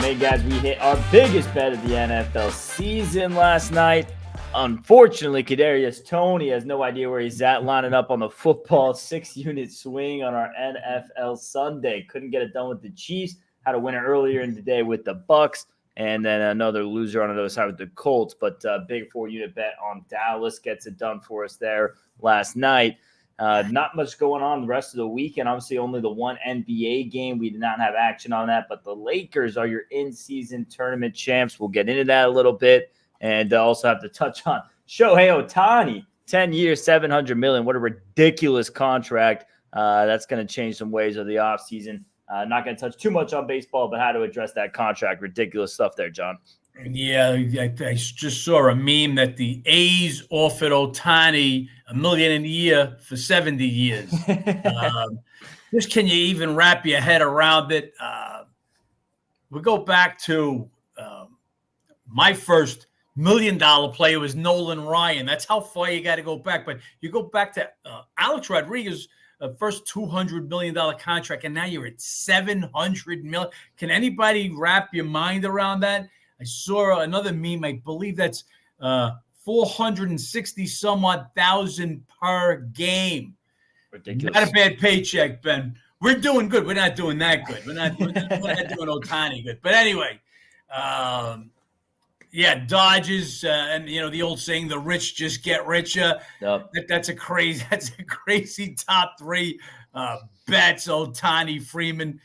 Hey guys, we hit our biggest bet of the NFL season last night. Unfortunately, Kadarius Toney has no idea where he's at, lining up on the football 6-unit swing on our NFL Sunday. Couldn't get it done with the Chiefs. Had a winner earlier in the day with the Bucks, and then another loser on the other side with the Colts. But big 4-unit bet on Dallas gets it done for us there last night. Not much going on the rest of the weekend. Obviously, only the one NBA game. We did not have action on that, but the Lakers are your in-season tournament champs. We'll get into that a little bit, and also have to touch on Shohei Ohtani, 10 years, $700 million. What a ridiculous contract. That's going to change some ways of the offseason. Not going to touch too much on baseball, but how to address that contract. Ridiculous stuff there, John. Yeah, I just saw a meme that the A's offered Ohtani $1 million a year for 70 years. Just can you even wrap your head around it? We go back to my first $1 million player was Nolan Ryan. That's how far you got to go back. But you go back to Alex Rodriguez, first $200 million contract, and now you're at $700 million. Can anybody wrap your mind around that? I saw another meme. I believe that's 460 some odd thousand per game. Ridiculous. Not a bad paycheck, Ben. We're doing good. We're not doing that good. We're not doing Ohtani good. But anyway, Dodgers, and the old saying, the rich just get richer. Yep. That's a crazy top three bets. Ohtani, Freeman.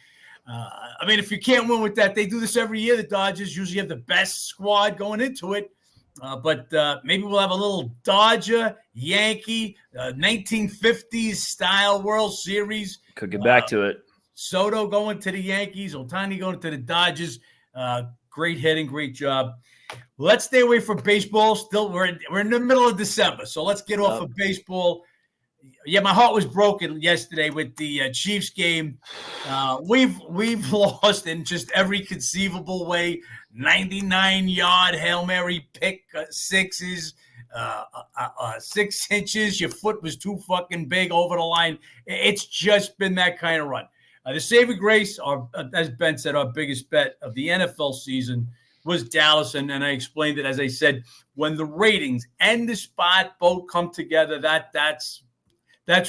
If you can't win with that, they do this every year. The Dodgers usually have the best squad going into it. But maybe we'll have a little Dodger, Yankee, 1950s style World Series. Could get back to it. Soto going to the Yankees, Ohtani going to the Dodgers. Great hitting, great job. Let's stay away from baseball. Still, we're in the middle of December, so let's get off of baseball. Yeah, my heart was broken yesterday with the Chiefs game. We've lost in just every conceivable way. 99-yard Hail Mary pick sixes, 6 inches. Your foot was too fucking big over the line. It's just been that kind of run. The saving grace, as Ben said, our biggest bet of the NFL season was Dallas, and I explained it, as I said, when the ratings and the spot both come together, that's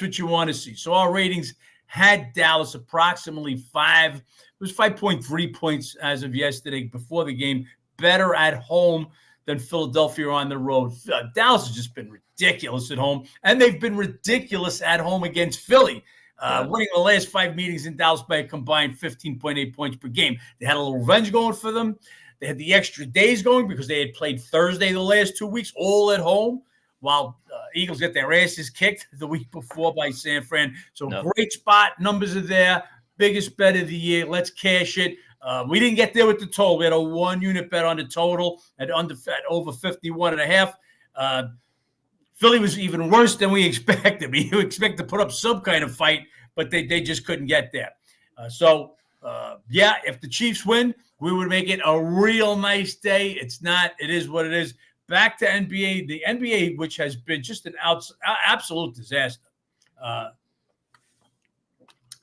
what you want to see. So our ratings had Dallas approximately 5. It was 5.3 points as of yesterday before the game. Better at home than Philadelphia on the road. Dallas has just been ridiculous at home, and they've been ridiculous at home against Philly. Winning the last 5 meetings in Dallas by a combined 15.8 points per game. They had a little revenge going for them. They had the extra days going because they had played Thursday the last 2 weeks, all at home, while Eagles get their asses kicked the week before by San Fran. So Great spot. Numbers are there. Biggest bet of the year. Let's cash it. We didn't get there with the total. We had a 1-unit bet on the total at over 51.5. Philly was even worse than we expected. We expect to put up some kind of fight, but they just couldn't get there. If the Chiefs win, we would make it a real nice day. It's not. It is what it is. Back to NBA. The NBA, which has been just an absolute disaster.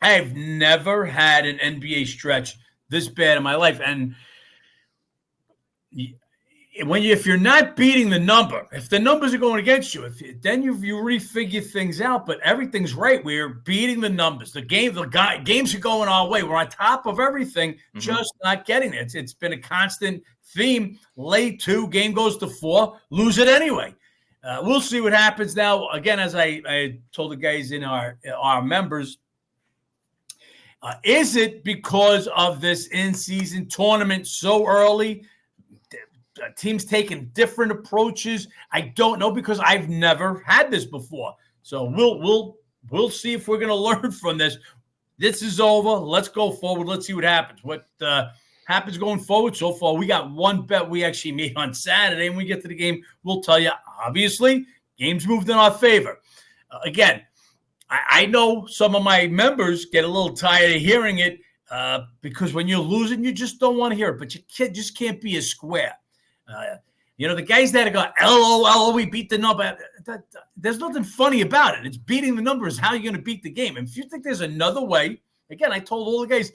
I've never had an NBA stretch this bad in my life. And if you're not beating the number, if the numbers are going against you, then you refigure things out. But everything's right. We're beating the numbers. The games are going our way. We're on top of everything, just not getting it. It's been a constant theme. Late 2, game goes to 4, lose it anyway. We'll see what happens now. Again, as I told the guys in our members, is it because of this in-season tournament so early? Teams taking different approaches. I don't know because I've never had this before. So we'll see if we're going to learn from this. This is over. Let's go forward. Let's see what happens. What happens going forward? So far, we got one bet we actually made on Saturday. And when we get to the game, we'll tell you, obviously, games moved in our favor. Again, I know some of my members get a little tired of hearing it because when you're losing, you just don't want to hear it. But you just can't be a square. The guys that have got LOL, we beat the number. There's nothing funny about it. It's beating the numbers. How are you going to beat the game? And if you think there's another way, again, I told all the guys,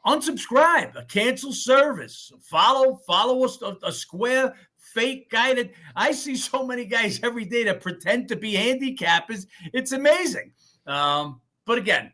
unsubscribe, cancel service, follow us, a square fake guy that I see so many guys every day that pretend to be handicappers. It's amazing. But again,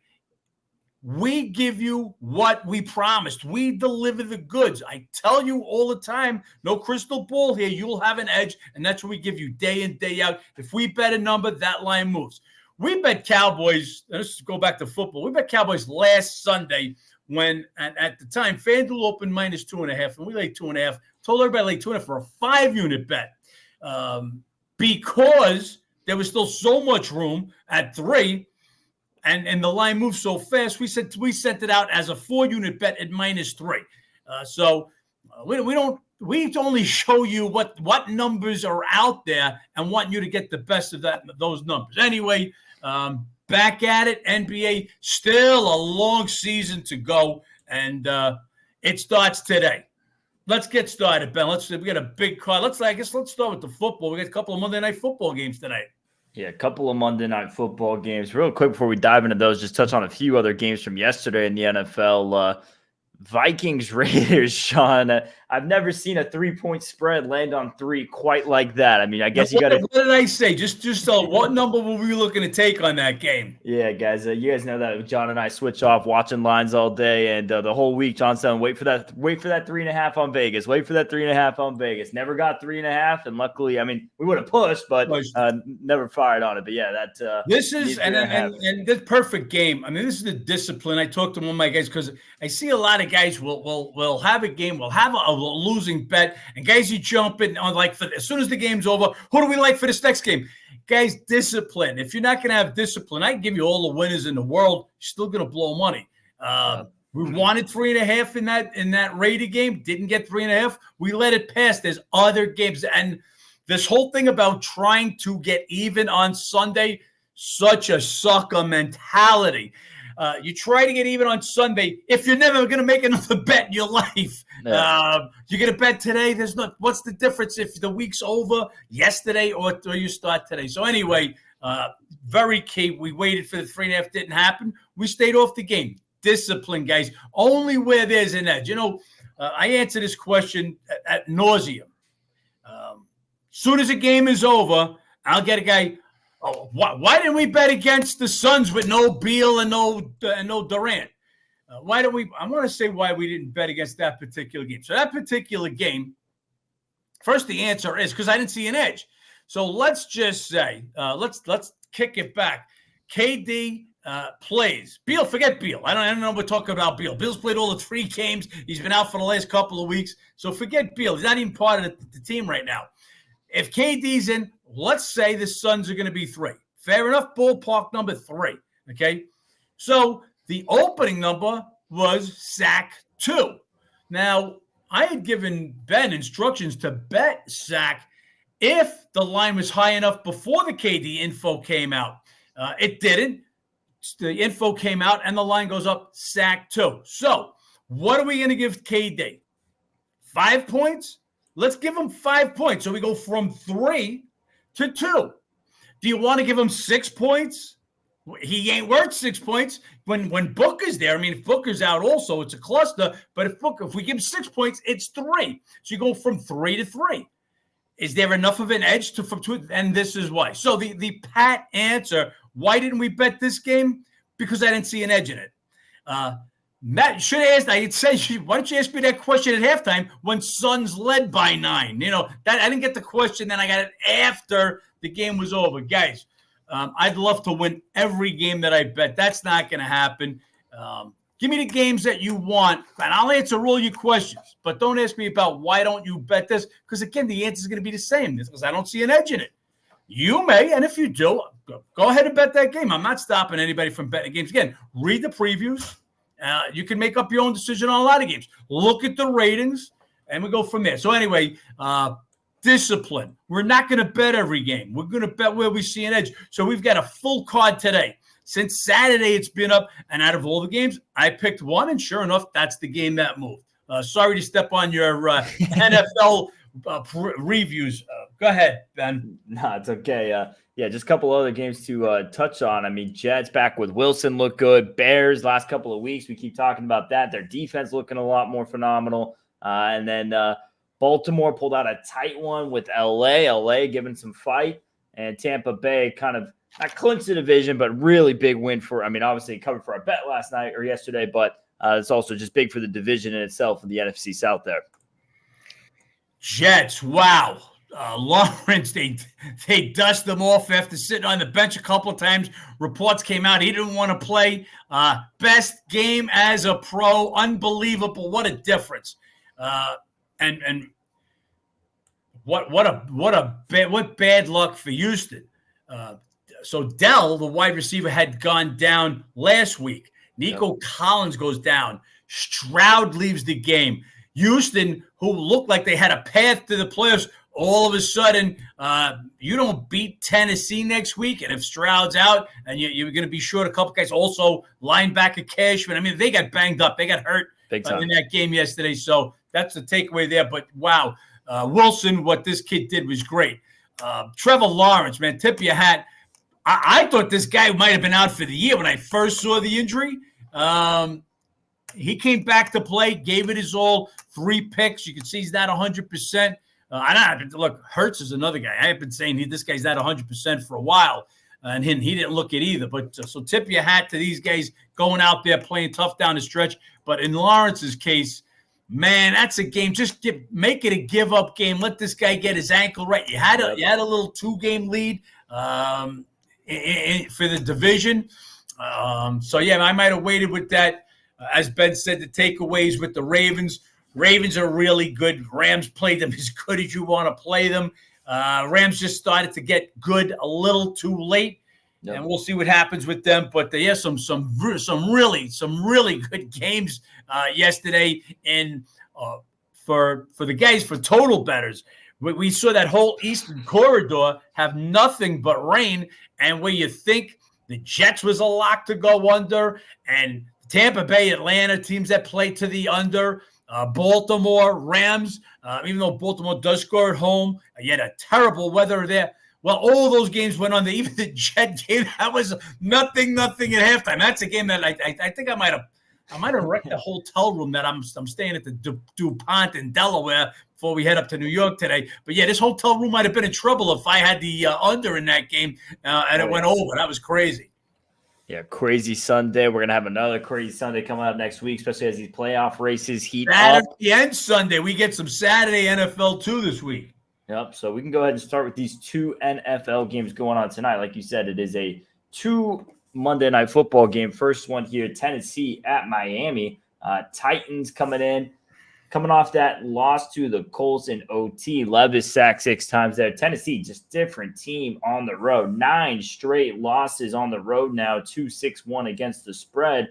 we give you what we promised. We deliver the goods. I tell you all the time, no crystal ball here. You'll have an edge, and that's what we give you day in, day out. If we bet a number, that line moves. We bet Cowboys, let's go back to football. We bet Cowboys last Sunday when, at the time, FanDuel opened -2.5, and we laid 2.5. Told everybody to lay 2.5 for a 5-unit bet because there was still so much room at 3. And the line moved so fast, we sent it out as a 4-unit bet at -3. We only show you what numbers are out there and want you to get the best of those numbers. Anyway, back at it. NBA, still a long season to go, and it starts today. Let's get started, Ben. We got a big card. Let's start with the football. We got a couple of Monday Night Football games tonight. Yeah, a couple of Monday Night Football games. Real quick before we dive into those, just touch on a few other games from yesterday in the NFL. Vikings Raiders, Sean. I've never seen a 3-point spread land on 3 quite like that. I mean, I guess you got to. What did I say? Just what number were we looking to take on that game? Yeah, guys. You guys know that John and I switch off watching lines all day, and the whole week, John's saying, wait for that 3.5 on Vegas. Wait for that 3.5 on Vegas. Never got 3.5, and luckily, I mean, we would have pushed, but never fired on it. But yeah, this is and this perfect game. I mean, this is the discipline. I talked to one of my guys because I see a lot of guys will have a game, will have a losing bet, and guys, you jump in on as soon as the game's over, who do we like for this next game? Guys, discipline. If you're not going to have discipline, I can give you all the winners in the world. You're still going to blow money. We wanted 3.5 in that Raider game. Didn't get 3.5. We let it pass. There's other games, and this whole thing about trying to get even on Sunday, such a sucker mentality. You try to get even on Sunday if you're never going to make another bet in your life. Yeah. You're going to bet today. What's the difference if the week's over yesterday or you start today? So anyway, very key. We waited for the 3.5. Didn't happen. We stayed off the game. Discipline, guys. Only where there's an edge. I answer this question at nauseum. Soon as the game is over, I'll get a guy. Oh, why didn't we bet against the Suns with no Beal and no Durant? Why don't we? I want to say why we didn't bet against that particular game. So that particular game, first the answer is because I didn't see an edge. So let's just say, let's kick it back. KD plays. Beal, forget Beal. I don't know. We're talking about Beal. Beal's played all the 3 games. He's been out for the last couple of weeks. So forget Beal. He's not even part of the team right now. If KD's in, let's say the Suns are going to be 3. Fair enough, ballpark number 3. Okay? So the opening number was sack 2. Now, I had given Ben instructions to bet sack if the line was high enough before the KD info came out. It didn't. The info came out, and the line goes up sack 2. So what are we going to give KD? 5 points? Let's give him 5 points. So we go from 3 to 2. Do you want to give him 6 points? He ain't worth 6 points. When Booker's there, I mean, if Booker's out also, it's a cluster. But if we give him 6 points, it's 3. So you go from 3 to 3. Is there enough of an edge from 2? And this is why. So the pat answer, why didn't we bet this game? Because I didn't see an edge in it. Matt should have asked. I had said, why don't you ask me that question at halftime when Suns led by 9? That I didn't get the question. Then I got it after the game was over. Guys, I'd love to win every game that I bet. That's not going to happen. Give me the games that you want, and I'll answer all your questions. But don't ask me about why don't you bet this, because, again, the answer is going to be the same because I don't see an edge in it. You may, and if you do, go ahead and bet that game. I'm not stopping anybody from betting games. Again, read the previews. You can make up your own decision on a lot of games. Look at the ratings, and we go from there. So anyway, discipline. We're not going to bet every game. We're going to bet where we see an edge. So we've got a full card today. Since Saturday, it's been up, and out of all the games, I picked one, and sure enough, that's the game that moved. Sorry to step on your NFL reviews. Go ahead, Ben. No, it's okay. Yeah, just a couple other games to touch on. I mean, Jets back with Wilson look good. Bears last couple of weeks, we keep talking about that. Their defense looking a lot more phenomenal. And then Baltimore pulled out a tight one with LA. LA giving some fight, and Tampa Bay kind of not clinched the division, but really big win for. I mean, obviously covered for our bet last night or yesterday, but it's also just big for the division in itself in the NFC South there. Jets, wow. Lawrence, they dust them off after sitting on the bench a couple of times. Reports came out he didn't want to play. Best game as a pro, unbelievable. What a difference. And what bad luck for Houston. So Dell, the wide receiver, had gone down last week. Nico Collins goes down. Stroud leaves the game. Houston, who looked like they had a path to the playoffs, all of a sudden, you don't beat Tennessee next week, and if Stroud's out, and you're going to be short a couple guys, also linebacker Cashman. I mean, they got banged up. They got hurt in that game yesterday, so that's the takeaway there. But, wow, Wilson, what this kid did was great. Trevor Lawrence, man, tip your hat. I thought this guy might have been out for the year when I first saw the injury. He came back to play, gave it his all, 3 picks. You can see he's not 100%. Look, Hurts is another guy. I have been saying this guy's not 100% for a while, and he didn't look it either. But so tip your hat to these guys going out there playing tough down the stretch. But in Lawrence's case, man, that's a game. Just make it a give-up game. Let this guy get his ankle right. You had a little 2-game lead for the division. So, yeah, I might have waited with that. As Ben said, the takeaways with the Ravens. Ravens are really good. Rams played them as good as you want to play them. Rams just started to get good a little too late, and we'll see what happens with them. But some really good games yesterday. And for the guys, for total bettors, we saw that whole Eastern corridor have nothing but rain, and where you think the Jets was a lock to go under, and Tampa Bay, Atlanta, teams that play to the under. Baltimore, Rams, even though Baltimore does score at home, you had a terrible weather there. Well, all those games went under. Even the Jet game, that was nothing at halftime. That's a game that I think I might have wrecked the hotel room that I'm staying at the DuPont in Delaware before we head up to New York today. But, yeah, this hotel room might have been in trouble if I had the under in that game, and it went over. That was crazy. Yeah, crazy Sunday. We're going to have another crazy Sunday coming up next week, especially as these playoff races heat up. Saturday and Sunday. We get some Saturday NFL too this week. Yep, so we can go ahead and start with these 2 NFL games going on tonight. Like you said, it is a 2 Monday Night Football game. First one here, Tennessee at Miami. Titans coming off that loss to the Colts in OT. Levis sacked 6 times there. Tennessee, just different team on the road. 9 straight losses on the road now, 2-6-1 against the spread.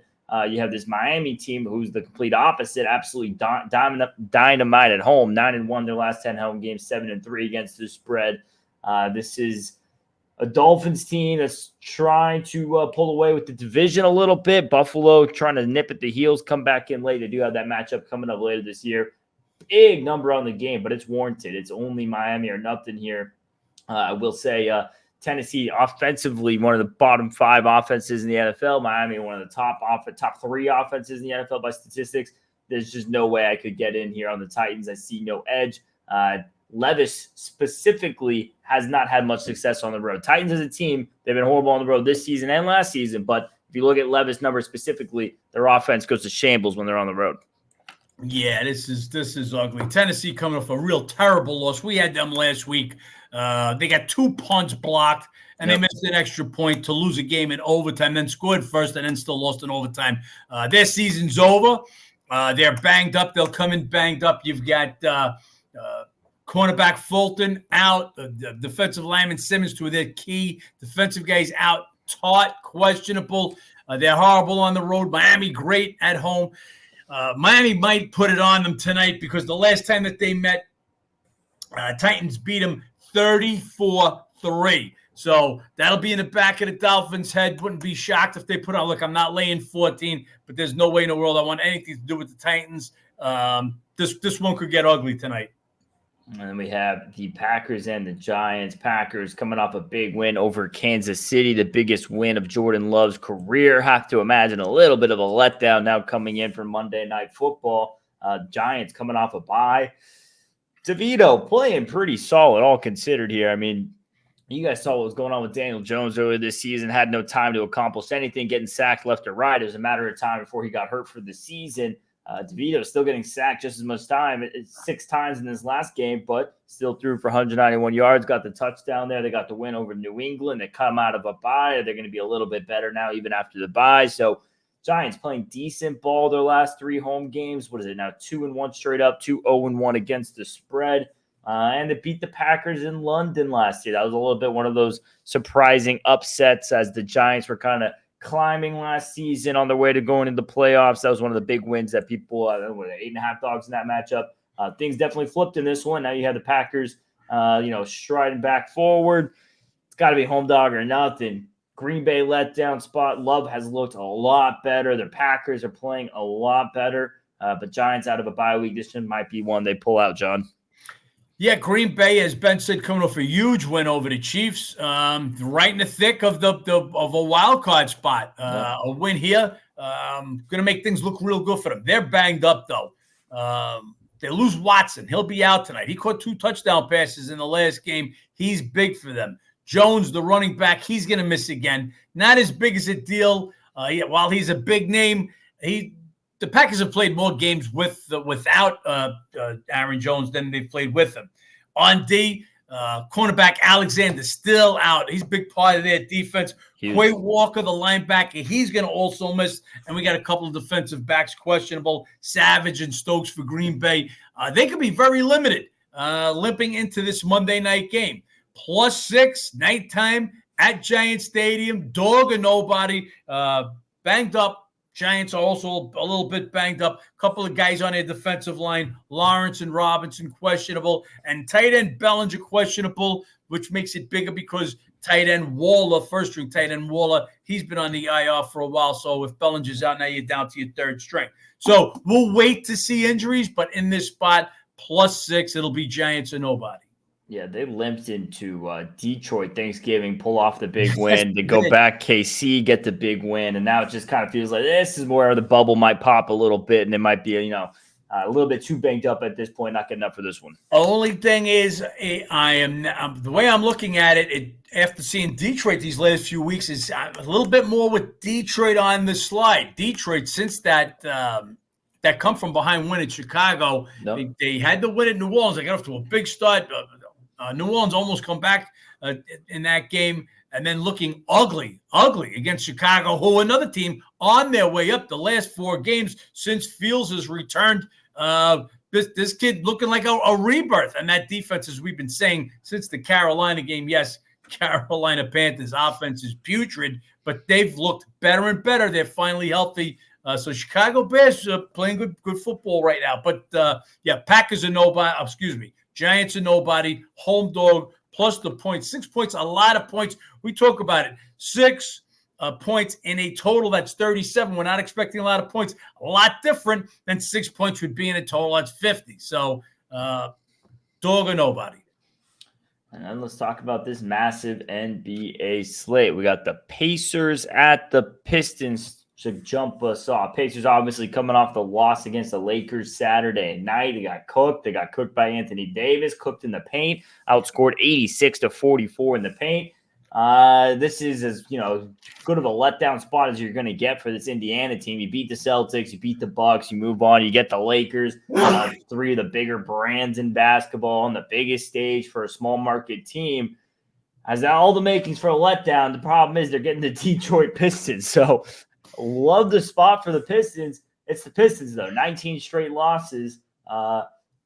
You have this Miami team who's the complete opposite, absolutely dynamite at home. 9-1 their last 10 home games, 7-3 against the spread. This is a Dolphins team that's trying to pull away with the division a little bit. Buffalo trying to nip at the heels, come back in late. They do have that matchup coming up later this year. Big number on the game, but it's warranted. It's only Miami or nothing here. I will say Tennessee offensively, one of the bottom 5 offenses in the NFL. Miami, one of the top 3 offenses in the NFL by statistics. There's just no way I could get in here on the Titans. I see no edge. Levis specifically has not had much success on the road. Titans as a team, they've been horrible on the road this season and last season. But if you look at Levis' numbers specifically, their offense goes to shambles when they're on the road. Yeah, this is ugly. Tennessee coming off a real terrible loss. We had them last week. They got 2 punts blocked, and they missed an extra point to lose a game in overtime, then scored first and then still lost in overtime. Their season's over. They're banged up. They'll come in banged up. You've got cornerback Fulton out, the defensive lineman Simmons, 2 of their key defensive guys out, Taught questionable. They're horrible on the road. Miami great at home. Miami might put it on them tonight because the last time that they met, Titans beat them 34-3. So that'll be in the back of the Dolphins' head. Wouldn't be shocked if they put on. Look, I'm not laying 14, but there's no way in the world I want anything to do with the Titans. This one could get ugly tonight. And then we have the Packers and the Giants. Packers coming off a big win over Kansas City, the biggest win of Jordan Love's career. Have to imagine a little bit of a letdown now coming in for Monday Night Football. Giants coming off a bye. DeVito playing pretty solid, all considered here. I mean, you guys saw what was going on with Daniel Jones earlier this season. Had no time to accomplish anything, getting sacked left or right. It was a matter of time before he got hurt for the season. DeVito still getting sacked just as much time. It's 6 times in this last game, but still threw for 191 yards, got the touchdown there. They got the win over New England. They come out of a bye. They're going to be a little bit better now, even after the bye. So Giants playing decent ball their last 3 home games. What is it now? 2-1 straight up, 2-0-1 against the spread. And they beat the Packers in London last year. That was a little bit one of those surprising upsets as the Giants were kind of climbing last season on their way to going into the playoffs. That was one of the big wins that people, 8.5 dogs in that matchup. Things definitely flipped in this one. Now you have the Packers, striding back forward. It's got to be home dog or nothing. Green Bay letdown spot. Love has looked a lot better. The Packers are playing a lot better. But Giants out of a bye week. This one might be one they pull out, John. Yeah, Green Bay, as Ben said, coming off a huge win over the Chiefs, right in the thick of a wild card spot. A win here, going to make things look real good for them. They're banged up though. They lose Watson; he'll be out tonight. He caught 2 touchdown passes in the last game. He's big for them. Jones, the running back, he's going to miss again. Not as big as a deal. While he's a big name, the Packers have played more games without Aaron Jones than they've played with him. On D, cornerback Alexander still out. He's a big part of their defense. Quay Walker, the linebacker, he's going to also miss. And we got a couple of defensive backs questionable, Savage and Stokes for Green Bay. They could be very limited limping into this Monday night game. +6, nighttime at Giant Stadium, dog or nobody, banged up. Giants are also a little bit banged up. A couple of guys on their defensive line, Lawrence and Robinson questionable, and tight end Bellinger questionable, which makes it bigger because tight end Waller, first-string tight end Waller, he's been on the IR for a while. So if Bellinger's out, now you're down to your 3rd string. So we'll wait to see injuries, but in this spot, +6, it'll be Giants or nobody. Yeah, they limped into Detroit Thanksgiving, pull off the big win. They go back KC, get the big win, and now it just kind of feels like this is where the bubble might pop a little bit, and it might be a little bit too banged up at this point, not getting up for this one. Only thing is, the way I'm looking at it, after seeing Detroit these last few weeks, is a little bit more with Detroit on the slide. Detroit, since that come from behind win in Chicago, they had to win at New Orleans. They got off to a big start. New Orleans almost come back in that game, and then looking ugly against Chicago, who another team on their way up the last 4 games since Fields has returned. This kid looking like a rebirth, and that defense, as we've been saying since the Carolina game. Yes, Carolina Panthers offense is putrid, but they've looked better and better. They're finally healthy. So Chicago Bears are playing good football right now. But Packers are nobody. Excuse me. Giants are nobody, home dog, plus the points. 6 points, a lot of points. We talk about it. 6 points in a total that's 37. We're not expecting a lot of points. A lot different than 6 points would be in a total that's 50. So dog or nobody. And then let's talk about this massive NBA slate. We got the Pacers at the Pistons. Should jump us off. Pacers obviously coming off the loss against the Lakers Saturday night. They got cooked. They got cooked by Anthony Davis, cooked in the paint, outscored 86-44 in the paint. This is as good of a letdown spot as you're going to get for this Indiana team. You beat the Celtics, you beat the Bucks, you move on, you get the Lakers, 3 of the bigger brands in basketball on the biggest stage for a small market team. Has all the makings for a letdown. The problem is they're getting the Detroit Pistons. So love the spot for the Pistons. It's the Pistons, though. 19 straight losses.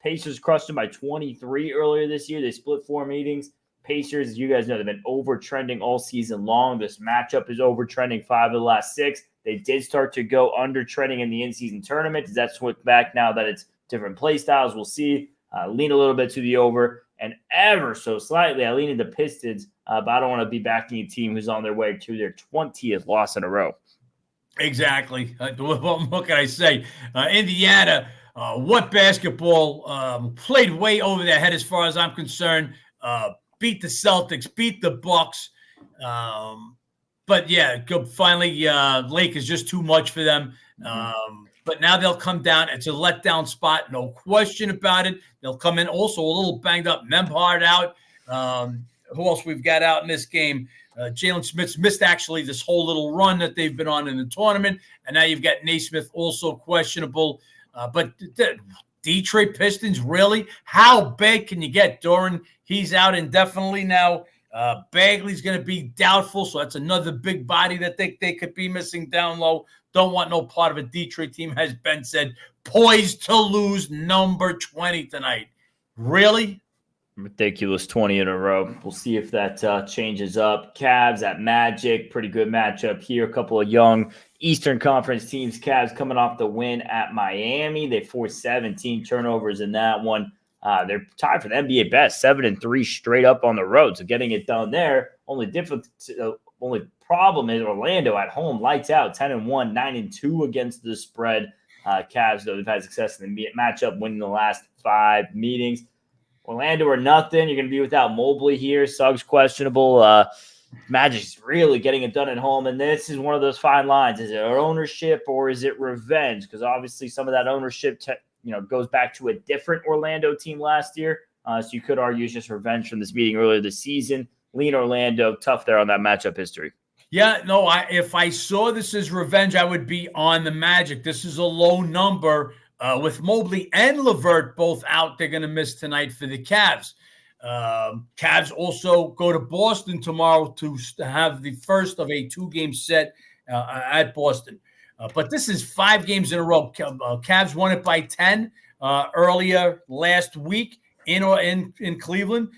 Pacers crushed them by 23 earlier this year. They split 4 meetings. Pacers, as you guys know, they've been over-trending all season long. This matchup is over-trending 5 of the last 6. They did start to go under-trending in the in-season tournament. Does that switch back now that it's different play styles? We'll see. Lean a little bit to the over. And ever so slightly, I lean into Pistons, but I don't want to be backing a team who's on their way to their 20th loss in a row. Exactly. What can I say? Indiana, What basketball played way over their head as far as I'm concerned. Beat the Celtics, beat the Bucks. But yeah, finally, Lake is just too much for them. But now they'll come down. It's a letdown spot, no question about it. They'll come in also a little banged up. Nembhard out. Who else we've got out in this game? Jalen Smith's missed actually this whole little run that they've been on in the tournament. And now you've got Naismith also questionable. But the Detroit Pistons, really? How bad can you get? Doran, he's out indefinitely now. Bagley's going to be doubtful, so that's another big body that they could be missing down low. Don't want no part of a Detroit team, as Ben said, poised to lose number 20 tonight. Really? Ridiculous 20 in a row. We'll see if that changes up. Cavs at Magic, pretty good matchup here. A couple of young Eastern Conference teams. Cavs coming off the win at Miami. They forced 17 turnovers in that one. They're tied for the NBA best, 7-3 straight up on the road. So getting it done there. Only problem is Orlando at home, lights out, 10-1, 9-2 against the spread. Cavs, though, they've had success in the matchup, winning the last 5 meetings. Orlando or nothing. You're going to be without Mobley here. Suggs questionable. Magic's really getting it done at home. And this is one of those fine lines. Is it ownership or is it revenge? Because obviously some of that ownership goes back to a different Orlando team last year. So you could argue it's just revenge from this meeting earlier this season. Lean Orlando, tough there on that matchup history. Yeah, no, if I saw this as revenge, I would be on the Magic. This is a low number. With Mobley and LeVert both out, they're going to miss tonight for the Cavs. Cavs also go to Boston tomorrow to have the first of a 2-game set at Boston. But this is 5 games in a row. Cavs won it by 10 earlier last week in Cleveland.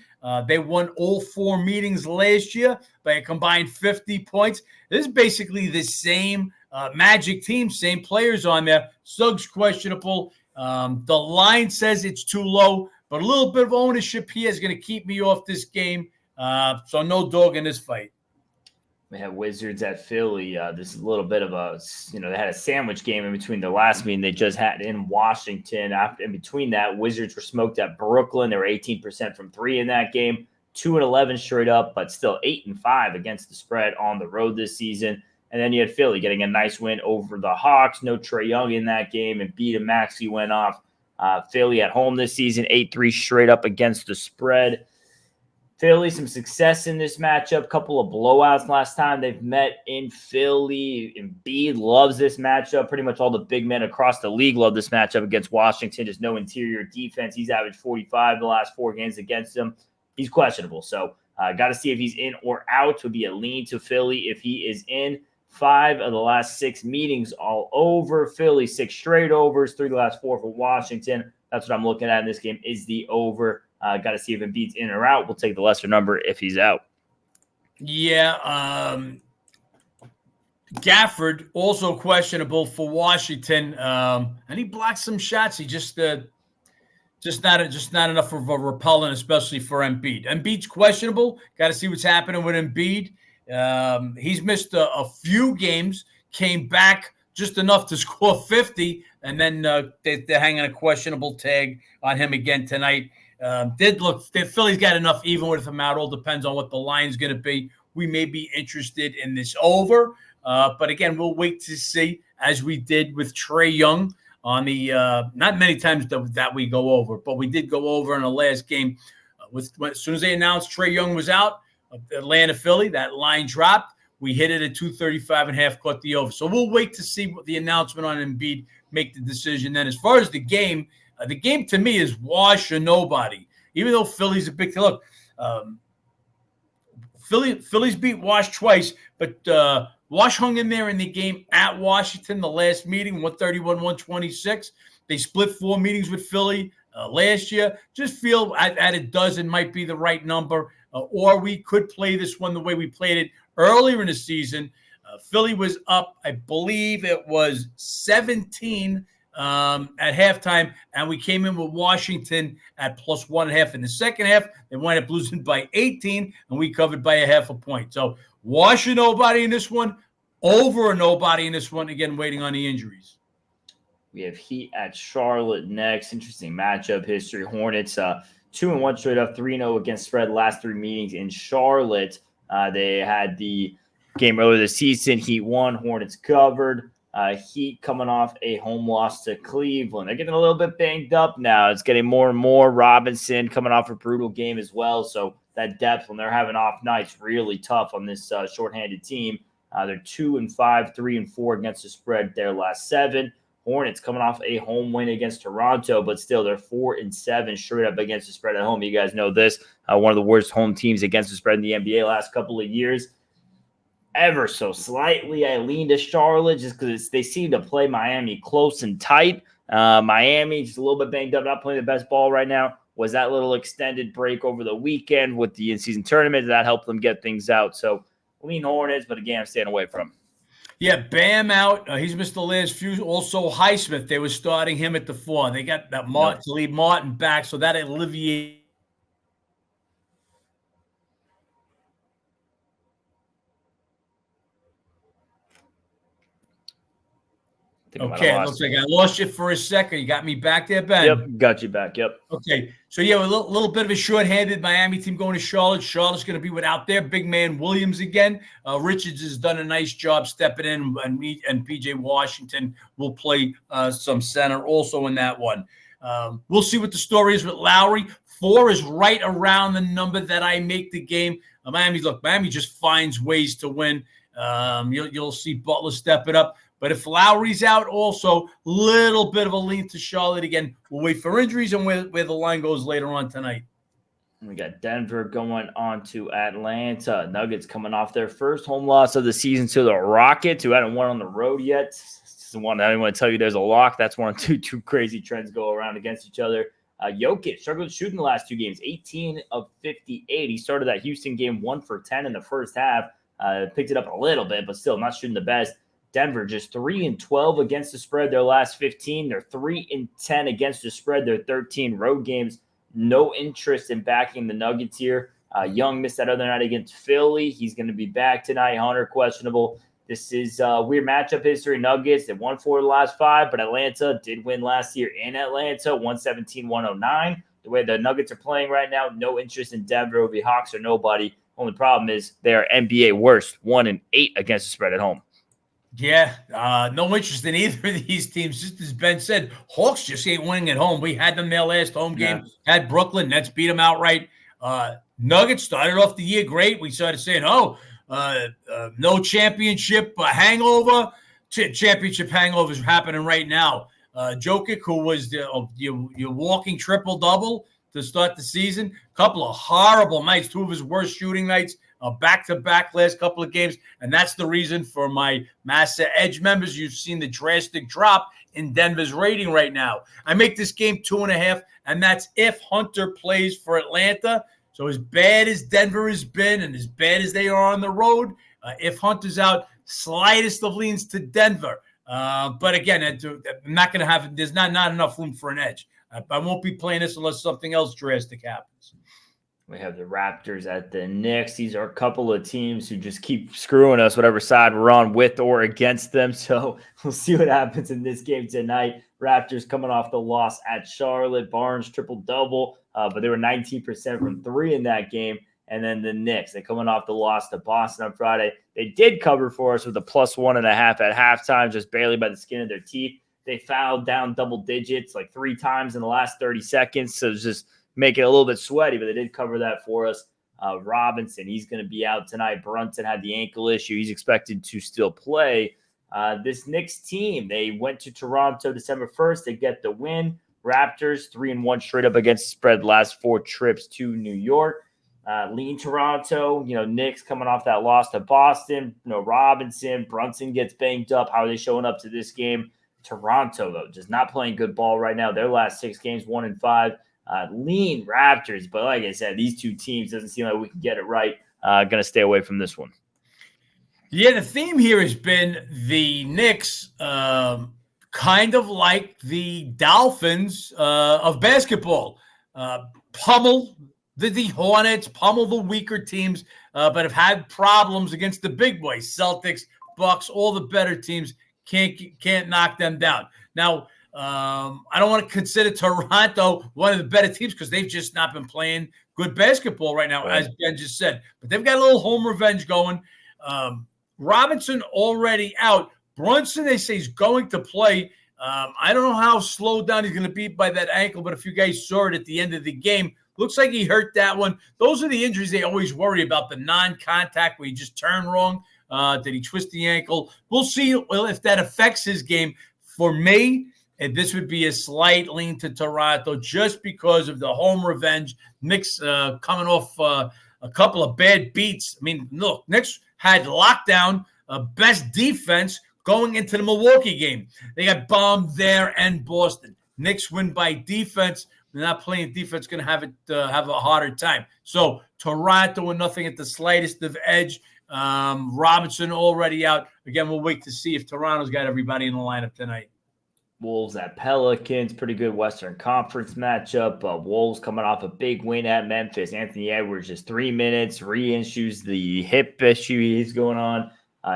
They won all 4 meetings last year by a combined 50 points. This is basically the same Magic team, same players on there. Suggs questionable. The line says it's too low, but a little bit of ownership here is going to keep me off this game. So no dog in this fight. We have Wizards at Philly. This is a little bit of a, they had a sandwich game in between the last meeting they just had in Washington. In between that, Wizards were smoked at Brooklyn. They were 18% from 3 in that game, 2-11 straight up, but still 8-5 against the spread on the road this season. And then you had Philly getting a nice win over the Hawks. No Trae Young in that game, and Embiid and Maxey went off. Philly at home this season, 8-3 straight up against the spread. Philly, some success in this matchup. Couple of blowouts last time they've met in Philly. Embiid loves this matchup. Pretty much all the big men across the league love this matchup against Washington. Just no interior defense. He's averaged 45 the last 4 games against them. He's questionable. So got to see if he's in or out. Would be a lean to Philly if he is in. 5 of the last 6 meetings all over. Philly, 6 straight overs. 3 of the last 4 for Washington. That's what I'm looking at in this game is the over. Got to see if Embiid's in or out. We'll take the lesser number if he's out. Yeah. Gafford, also questionable for Washington. And he blocked some shots. He just not enough of a repellent, especially for Embiid. Embiid's questionable. Got to see what's happening with Embiid. He's missed a few games, came back just enough to score 50, and then they're hanging a questionable tag on him again tonight. Philly's got enough even with him out. All depends on what the line's going to be. We may be interested in this over, but again, we'll wait to see, as we did with Trae Young on the not many times that we go over, but we did go over in the last game. As soon as they announced Trae Young was out, Atlanta, Philly, that line dropped. We hit it at 235.5, caught the over. So we'll wait to see what the announcement on Embiid, make the decision then. As far as the game to me is wash or nobody. Even though Philly's a big look, Philly's beat Wash twice, but Wash hung in there in the game at Washington, the last meeting, 131-126. They split 4 meetings with Philly last year. Just feel at a dozen might be the right number. Or we could play this one the way we played it earlier in the season. Philly was up, I believe it was 17 at halftime, and we came in with Washington at +1.5 in the second half. They wound up losing by 18, and we covered by 0.5 point. So wash or nobody in this one, over or nobody in this one. Again, waiting on the injuries. We have Heat at Charlotte next. Interesting matchup history. Hornets 2-1 straight up, 3-0 against spread last 3 meetings in Charlotte. They had the game earlier this season. Heat won, Hornets covered. Heat coming off a home loss to Cleveland. They're getting a little bit banged up now. It's getting more and more. Robinson coming off a brutal game as well. So that depth when they're having off nights really tough on this shorthanded team. They're 2-5, 3-4 against the spread their last 7. Hornets coming off a home win against Toronto, but still they're 4-7 straight up against the spread at home. You guys know this. One of the worst home teams against the spread in the NBA last couple of years. Ever so slightly, I lean to Charlotte just because they seem to play Miami close and tight. Miami just a little bit banged up, not playing the best ball right now. Was that little extended break over the weekend with the in-season tournament that helped them get things out? So lean Hornets, but again, I'm staying away from. Yeah, Bam out. He's missed the last few. Also, Highsmith, they were starting him at the 4. They got that to leave Martin back, so that alleviates. Okay, it looks like I lost you for a second. You got me back there, Ben? Yep, got you back. Yep. Okay, so yeah, a little bit of a short-handed Miami team going to Charlotte. Charlotte's going to be without their big man Williams again. Richards has done a nice job stepping in, and P.J. Washington will play some center also in that one. We'll see what the story is with Lowry. 4 is right around the number that I make the game. Miami just finds ways to win. You'll see Butler step it up. But if Lowry's out, also little bit of a lean to Charlotte again. We'll wait for injuries and where the line goes later on tonight. We got Denver going on to Atlanta. Nuggets coming off their first home loss of the season to the Rockets, who hadn't won on the road yet. This is one I didn't want to tell you there's a lock. That's one of two crazy trends go around against each other. Jokic struggled shooting the last 2 games, 18 of 58. He started that Houston game 1 for 10 in the first half. Picked it up a little bit, but still not shooting the best. Denver just 3-12 against the spread their last 15. They're 3-10 against the spread their 13 road games. No interest in backing the Nuggets here. Young missed that other night against Philly. He's going to be back tonight. Hunter questionable. This is weird matchup history. Nuggets, they won 4 of the last 5, but Atlanta did win last year in Atlanta, 117-109. The way the Nuggets are playing right now, no interest in Denver. It would be Hawks or nobody. Only problem is they are NBA worst, 1-8 against the spread at home. Yeah, no interest in either of these teams. Just as Ben said, Hawks just ain't winning at home. We had them their last home game, had Brooklyn. Nets beat them outright. Nuggets started off the year great. We started saying, no championship hangover. Championship hangover is happening right now. Jokic, who was your walking triple-double to start the season, a couple of horrible nights, 2 of his worst shooting nights. Back-to-back last couple of games, and that's the reason for my Massa Edge members. You've seen the drastic drop in Denver's rating right now. I make this game 2.5, and that's if Hunter plays for Atlanta. So as bad as Denver has been and as bad as they are on the road, if Hunter's out, slightest of leans to Denver. But again, I'm not going to have – there's not enough room for an edge. I won't be playing this unless something else drastic happens. We have the Raptors at the Knicks. These are a couple of teams who just keep screwing us, whatever side we're on, with or against them. So we'll see what happens in this game tonight. Raptors coming off the loss at Charlotte. Barnes triple-double, but they were 19% from 3 in that game. And then the Knicks, they're coming off the loss to Boston on Friday. They did cover for us with a +1.5 at halftime, just barely by the skin of their teeth. They fouled down double digits like 3 times in the last 30 seconds. So it's just make it a little bit sweaty, but they did cover that for us. Robinson, he's going to be out tonight. Brunson had the ankle issue. He's expected to still play. This Knicks team, they went to Toronto December 1st. They get the win. Raptors 3-1 straight up against the spread last 4 trips to New York. Lean Toronto, Knicks coming off that loss to Boston. Robinson, Brunson gets banged up. How are they showing up to this game? Toronto, though, just not playing good ball right now. Their last 6 games, 1-5. Lean Raptors, but like I said, these 2 teams doesn't seem like we can get it right. Going to stay away from this one. Yeah, the theme here has been the Knicks, kind of like the Dolphins of basketball, pummel the Hornets, pummel the weaker teams, but have had problems against the big boys, Celtics, Bucks, all the better teams can't knock them down. Now, I don't want to consider Toronto one of the better teams because they've just not been playing good basketball right now, as Ben just said. But they've got a little home revenge going. Robinson already out. Brunson, they say, is going to play. I don't know how slowed down he's going to be by that ankle, but if you guys saw it at the end of the game, looks like he hurt that one. Those are the injuries they always worry about, the non-contact where he just turned wrong. Did he twist the ankle? We'll see if that affects his game. For me, and this would be a slight lean to Toronto just because of the home revenge. Knicks coming off a couple of bad beats. I mean, look, Knicks had lockdown, best defense going into the Milwaukee game. They got bombed there and Boston. Knicks win by defense. They're not playing defense, going to have a harder time. So Toronto with nothing at the slightest of edge. Robinson already out. Again, we'll wait to see if Toronto's got everybody in the lineup tonight. Wolves at Pelicans, pretty good Western Conference matchup. Wolves coming off a big win at Memphis. Anthony Edwards just 3 minutes, reissues the hip issue he's going on.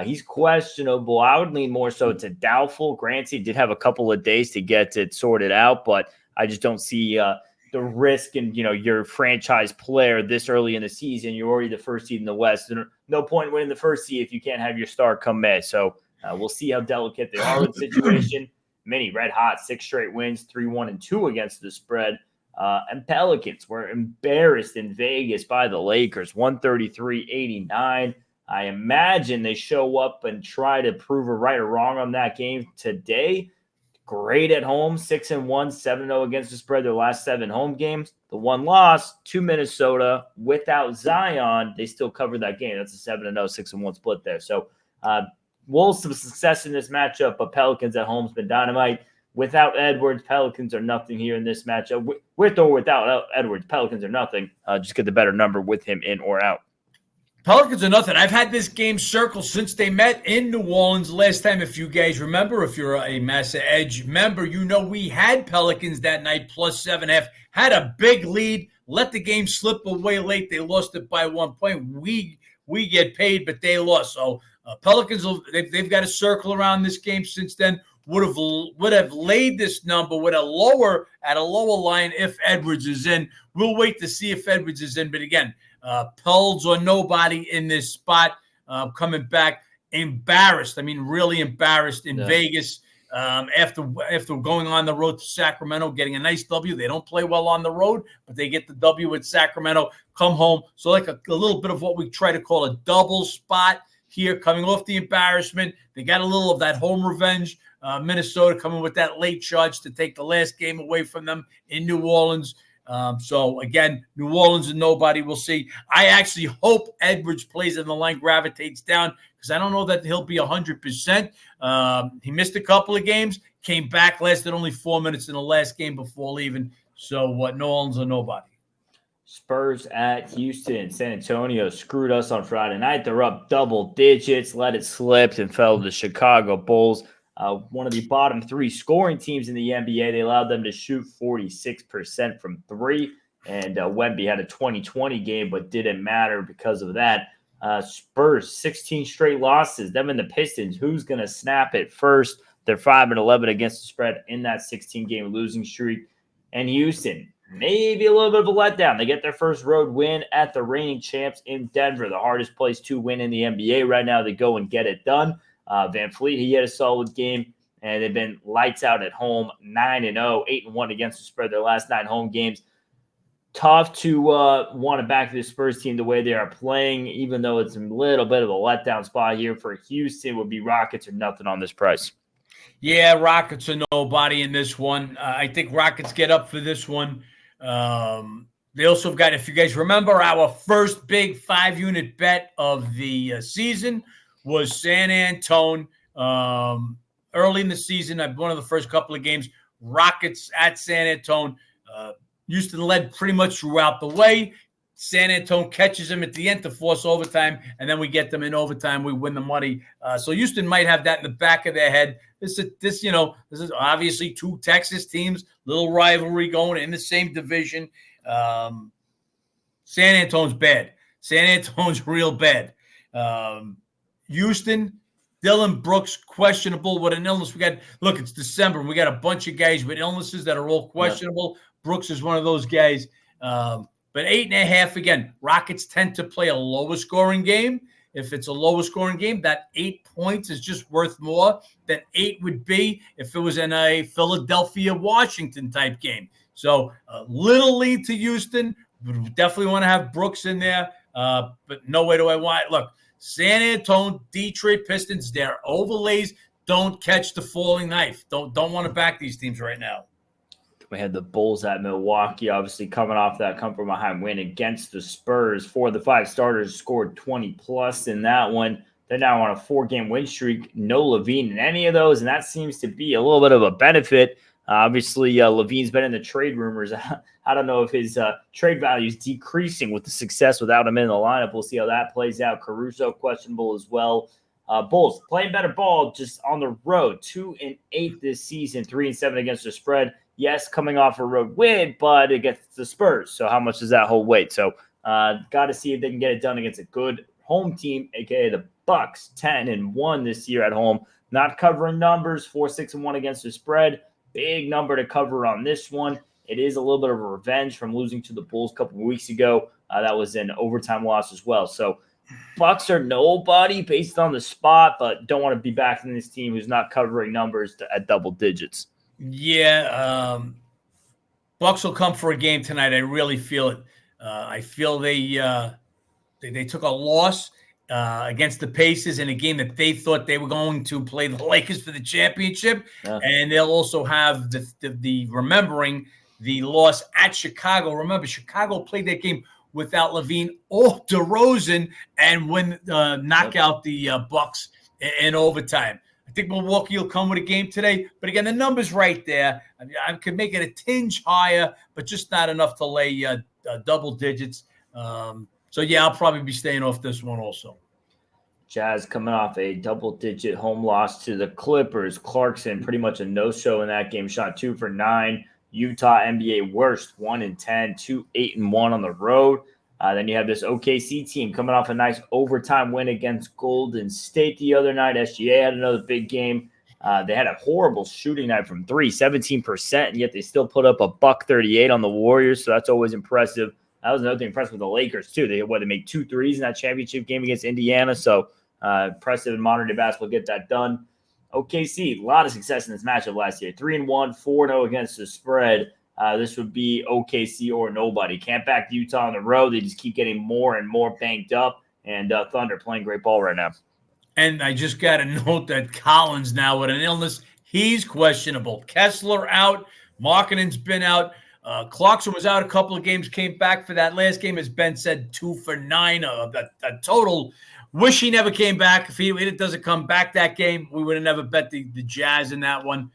He's questionable. I would lean more so to doubtful. Granted, he did have a couple of days to get it sorted out, but I just don't see the risk in, your franchise player this early in the season. You're already the first seed in the West. No point winning the first seed if you can't have your star come May. So we'll see how delicate they are with the situation. Many red hot, 6 straight wins, 3-1-2 against the spread. And Pelicans were embarrassed in Vegas by the Lakers, 133-89. I imagine they show up and try to prove a right or wrong on that game today. Great at home, 6-1, 7-0 against the spread their last 7 home games. The one loss to Minnesota without Zion, they still covered that game. That's a 7-0, 6-1 split there. So Wolves some success in this matchup, but Pelicans at home has been dynamite. Without Edwards, Pelicans are nothing here in this matchup. With or without Edwards, Pelicans are nothing. Just get the better number with him in or out. Pelicans are nothing. I've had this game circled since they met in New Orleans last time. If you guys remember, if you're a Massa Edge member, we had Pelicans that night plus 7.5. Had a big lead, let the game slip away late. They lost it by 1 point. We get paid, but they lost. So Pelicans, they've got a circle around this game since then. Would have laid this number at a lower line if Edwards is in. We'll wait to see if Edwards is in. But again, Pels or nobody in this spot coming back. Embarrassed. I mean, really embarrassed in Vegas after going on the road to Sacramento, getting a nice W. They don't play well on the road, but they get the W at Sacramento, come home. So like a little bit of what we try to call a double spot here, coming off the embarrassment. They got a little of that home revenge. Minnesota coming with that late charge to take the last game away from them in New Orleans. So, again, New Orleans and nobody, we'll see. I actually hope Edwards plays and the line gravitates down because I don't know that he'll be 100%. He missed a couple of games, came back, lasted only 4 minutes in the last game before leaving. So, New Orleans or nobody. Spurs at Houston. San Antonio screwed us on Friday night. They're up double digits, let it slip, and fell to the Chicago Bulls. One of the bottom 3 scoring teams in the NBA. They allowed them to shoot 46% from 3. And Wemby had a 20-20 game, but didn't matter because of that. Spurs, 16 straight losses. Them and the Pistons, who's going to snap it first? They're 5-11 against the spread in that 16-game losing streak. And Houston, maybe a little bit of a letdown. They get their first road win at the reigning champs in Denver, the hardest place to win in the NBA right now. They go and get it done. Van Fleet, he had a solid game, and they've been lights out at home, 9-0, 8-1 against the spread their last 9 home games. Tough to want to back the Spurs team the way they are playing, even though it's a little bit of a letdown spot here for Houston. Would be Rockets or nothing on this price. Yeah, Rockets are nobody in this one. I think Rockets get up for this one. They also have got, if you guys remember, our first big 5-unit bet of the season was San Antonio. Early in the season, one of the first couple of games, Rockets at San Antonio. Houston led pretty much throughout the way. San Antonio catches them at the end to force overtime, and then we get them in overtime. We win the money. So Houston might have that in the back of their head. This is obviously 2 Texas teams, little rivalry going in the same division. San Antonio's bad. San Antonio's real bad. Houston, Dylan Brooks, questionable with an illness. Look, it's December. We got a bunch of guys with illnesses that are all questionable. Yep. Brooks is one of those guys. But 8.5, again, Rockets tend to play a lower scoring game. If it's a lower scoring game, that 8 points is just worth more than 8 would be if it was in a Philadelphia-Washington type game. So a little lead to Houston. We definitely want to have Brooks in there. But no way do I want – look, San Antonio, Detroit Pistons, their overlays don't catch the falling knife. Don't want to back these teams right now. We had the Bulls at Milwaukee, obviously coming off that come-from-behind win against the Spurs. 4 of the 5 starters scored 20-plus in that one. They're now on a 4-game win streak. No Levine in any of those, and that seems to be a little bit of a benefit. Obviously, Levine's been in the trade rumors. I don't know if his trade value is decreasing with the success without him in the lineup. We'll see how that plays out. Caruso questionable as well. Bulls playing better ball just on the road. 2-8 this season, 3-7 against the spread. Yes, coming off a road win, but against the Spurs. So how much does that hold weight? So got to see if they can get it done against a good home team, a.k.a. the Bucks, 10-1 this year at home. Not covering numbers, 4-6-1 against the spread. Big number to cover on this one. It is a little bit of a revenge from losing to the Bulls a couple of weeks ago. That was an overtime loss as well. So Bucks are nobody based on the spot, but don't want to be backing this team who's not covering numbers at double digits. Yeah, Bucks will come for a game tonight. I really feel it. I feel they took a loss against the Pacers in a game that they thought they were going to play the Lakers for the championship, and they'll also have the remembering the loss at Chicago. Remember, Chicago played that game without Levine or DeRozan, and knock out the Bucks in overtime. I think Milwaukee will come with a game today. But again, the number's right there. I could make it a tinge higher, but just not enough to lay double digits. So, yeah, I'll probably be staying off this one also. Jazz coming off a double-digit home loss to the Clippers. Clarkson pretty much a no-show in that game. Shot 2 for 9. Utah NBA worst, 1-10, 2-8-1 on the road. Then you have this OKC team coming off a nice overtime win against Golden State the other night. SGA had another big game. They had a horrible shooting night from 3, 17%, and yet they still put up a $138 on the Warriors, so that's always impressive. That was another thing impressive with the Lakers, too. They made 2 threes in that championship game against Indiana, so impressive in modern-day basketball get that done. OKC, a lot of success in this matchup last year. 3-1, 4-0 against the spread. This would be OKC or nobody. Can't back Utah on the road. They just keep getting more and more banked up. And Thunder playing great ball right now. And I just got to note that Collins now with an illness, he's questionable. Kessler out. Markkanen's been out. Clarkson was out a couple of games, came back for that last game, as Ben said, 2 for 9, a total. Wish he never came back. If he doesn't come back that game, we would have never bet the Jazz in that one.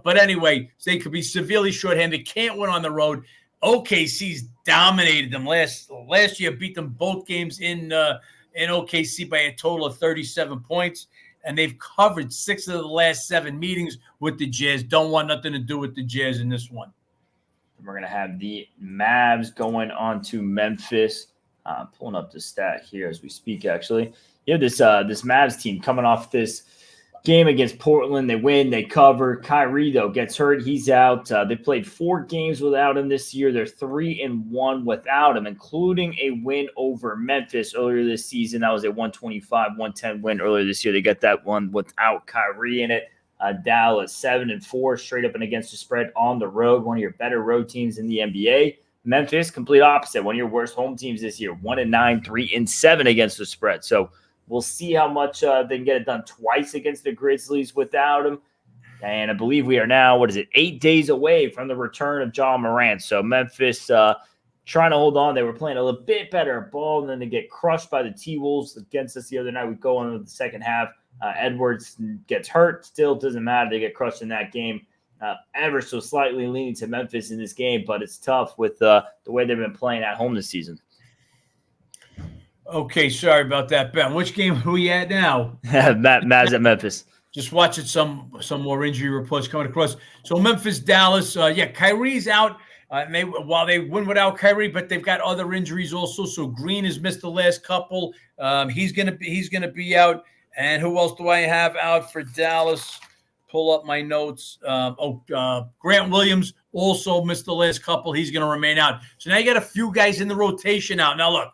But anyway, they could be severely shorthanded. Can't win on the road. OKC's dominated them last year. Beat them both games in OKC by a total of 37 points. And they've covered 6 of the last 7 meetings with the Jazz. Don't want nothing to do with the Jazz in this one. We're going to have the Mavs going on to Memphis. Pulling up the stat here as we speak, actually. You have this Mavs team coming off this game against Portland. They win, they cover. Kyrie, though, gets hurt. He's out. They played 4 games without him this year. They're 3-1 without him, including a win over Memphis earlier this season. That was a 125-110 win earlier this year. They got that one without Kyrie in it. Dallas, 7-4, straight up and against the spread on the road. One of your better road teams in the NBA. Memphis, complete opposite. One of your worst home teams this year. 1-9, 3-7 against the spread. So we'll see how much they can get it done twice against the Grizzlies without him. And I believe we are now, 8 days away from the return of Ja Morant. So Memphis trying to hold on. They were playing a little bit better ball, and then they get crushed by the T-Wolves against us the other night. We go on to the second half. Edwards gets hurt. Still doesn't matter. They get crushed in that game. Ever so slightly leaning to Memphis in this game, but it's tough with the way they've been playing at home this season. Okay, sorry about that, Ben. Which game are we at now? Mavs at Memphis. Just watching some more injury reports coming across. So Memphis, Dallas, Kyrie's out. While they win without Kyrie, but they've got other injuries also. So Green has missed the last couple. He's gonna be out. And who else do I have out for Dallas? Pull up my notes. Grant Williams also missed the last couple. He's going to remain out. So now you got a few guys in the rotation out. Now, look,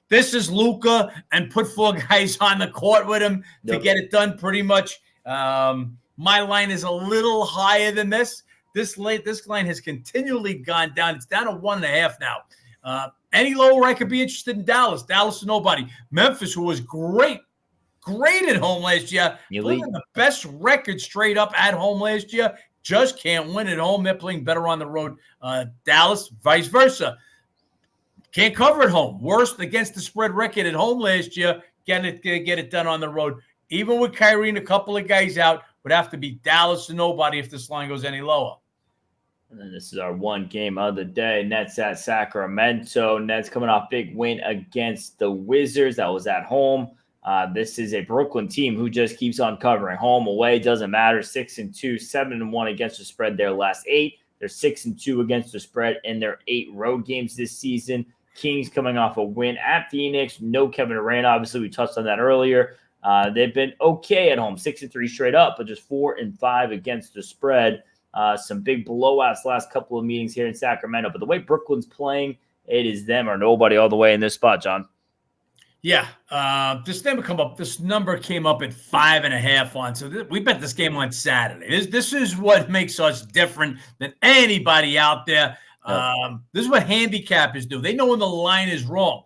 this is Luka, and put 4 guys on the court with him to get it done pretty much. My line is a little higher than this. This line has continually gone down. It's down to 1.5 now. Any lower, I could be interested in Dallas. Dallas is nobody. Memphis, who was great at home last year. Playing the best record straight up at home last year. Just can't win at home. They're playing better on the road. Dallas, vice versa. Can't cover at home. Worst against the spread record at home last year. Get it done on the road. Even with Kyrie and a couple of guys out, would have to be Dallas to nobody if this line goes any lower. And then this is our one game of the day. Nets at Sacramento. Nets coming off big win against the Wizards. That was at home. This is a Brooklyn team who just keeps on covering. Home, away, doesn't matter. 6-2, 7-1 against the spread their last 8. They're 6-2 against the spread in their 8 road games this season. Kings coming off a win at Phoenix. No Kevin Durant, obviously. We touched on that earlier. They've been okay at home, 6-3 straight up, but just 4-5 against the spread. Some big blowouts last couple of meetings here in Sacramento. But the way Brooklyn's playing, it is them or nobody all the way in this spot, John. Yeah, this number came up at 5.5 on. So we bet this game on Saturday. This is what makes us different than anybody out there. This is what handicappers do. They know when the line is wrong.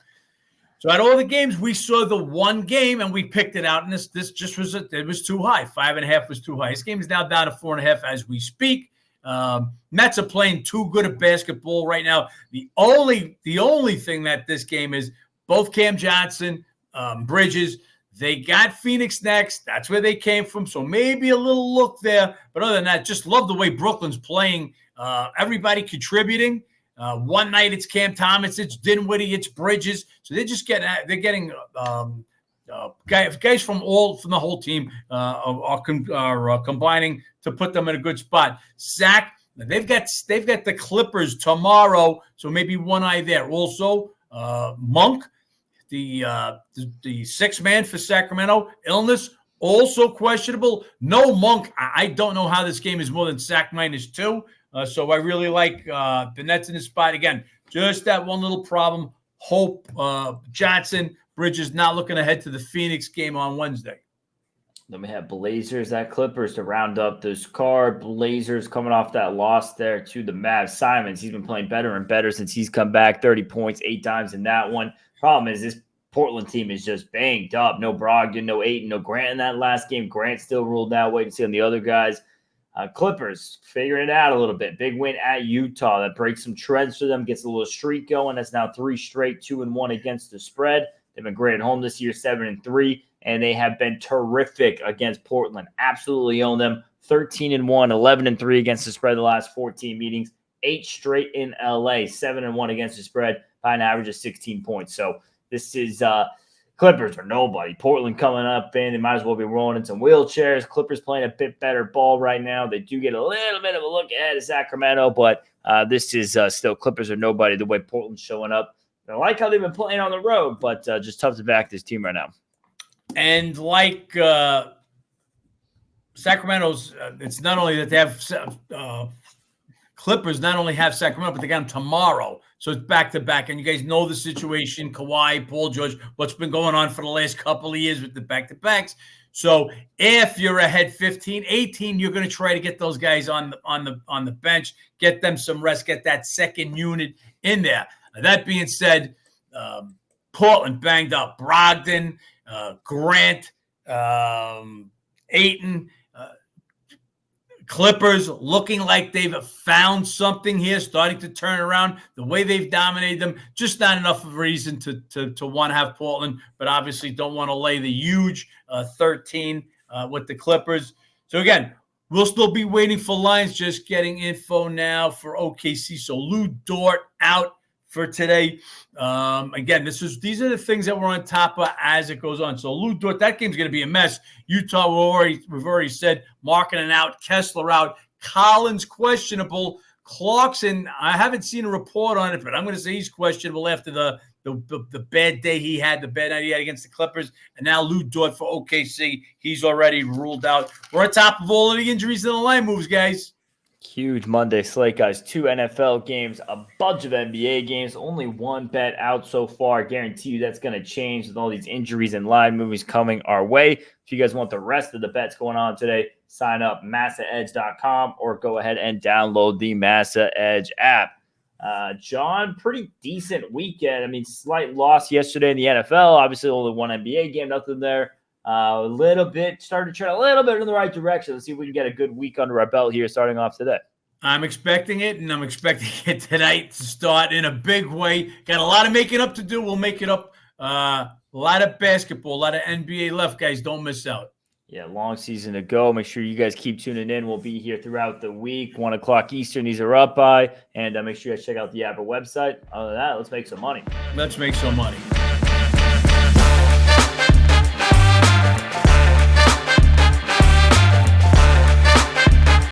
So at all the games, we saw the one game and we picked it out. And this just was it was too high. 5.5 was too high. This game is now down to 4.5 as we speak. Mets are playing too good at basketball right now. The only thing that this game is, both Cam Johnson, Bridges, they got Phoenix next. That's where they came from. So maybe a little look there. But other than that, just love the way Brooklyn's playing. Everybody contributing. One night it's Cam Thomas, it's Dinwiddie, it's Bridges. So they're getting guys from the whole team are combining to put them in a good spot. Zach, they've got the Clippers tomorrow, so maybe one eye there. Also, Monk, the sixth man for Sacramento, illness also questionable. No Monk. I don't know how this game is more than Sac -2. So I really like the Nets in this spot. Again, just that one little problem. Hope Johnson, Bridges not looking ahead to the Phoenix game on Wednesday. Then we have Blazers at Clippers to round up this card. Blazers coming off that loss there to the Mavs. Simons, he's been playing better and better since he's come back. 30 points, 8 times in that one. Problem is this Portland team is just banged up. No Brogdon, no Ayton, no Grant in that last game. Grant still ruled out. Wait and see on the other guys. Clippers figuring it out a little bit. Big win at Utah. That breaks some trends for them, gets a little streak going. That's now 3 straight, 2-1 against the spread. They've been great at home this year, 7-3, and they have been terrific against Portland. Absolutely own them. 13-1, 11-3 against the spread the last 14 meetings. 8 straight in LA, 7-1 against the spread by an average of 16 points. So this is Clippers are nobody. Portland coming up in. They might as well be rolling in some wheelchairs. Clippers playing a bit better ball right now. They do get a little bit of a look ahead of Sacramento, but this is still Clippers are nobody the way Portland's showing up. I like how they've been playing on the road, but just tough to back this team right now. And like Sacramento's, it's not only that they have Clippers not only have Sacramento, but they got them tomorrow. So it's back-to-back. And you guys know the situation, Kawhi, Paul George, what's been going on for the last couple of years with the back-to-backs. So if you're ahead 15, 18, you're going to try to get those guys on the bench, get them some rest, get that second unit in there. That being said, Portland banged up. Brogdon, Grant, Ayton, Clippers looking like they've found something here, starting to turn around. The way they've dominated them, just not enough of a reason to want to have Portland, but obviously don't want to lay the huge 13 with the Clippers. So again, we'll still be waiting for lines, just getting info now for OKC. So Lou Dort out for today. Again, these are the things that we're on top of as it goes on. So Lou Dort, that game's going to be a mess. Utah, we've already said, Markkanen out, Kessler out, Collins questionable, Clarkson, I haven't seen a report on it, but I'm going to say he's questionable after the the bad day he had, the bad night he had against the Clippers, and now Lou Dort for OKC. He's already ruled out. We're on top of all of the injuries and the line moves, guys. Huge Monday slate, guys. 2 NFL games, a bunch of NBA games. Only one bet out so far. I guarantee you that's going to change with all these injuries and line movies coming our way. If you guys want the rest of the bets going on today, sign up massaedge.com or go ahead and download the Massa Edge app. John, pretty decent weekend. I mean, slight loss yesterday in the NFL. Obviously, only one NBA game, nothing there. A little bit, started to trend a little bit in the right direction. Let's see if we can get a good week under our belt here starting off today. I'm expecting it, and I'm expecting it tonight to start in a big way. Got a lot of making up to do. We'll make it up. A lot of basketball, a lot of NBA left, guys. Don't miss out. Yeah, long season to go. Make sure you guys keep tuning in. We'll be here throughout the week. 1 o'clock Eastern, these are up by. And make sure you guys check out the app or website. Other than that, let's make some money. Let's make some money.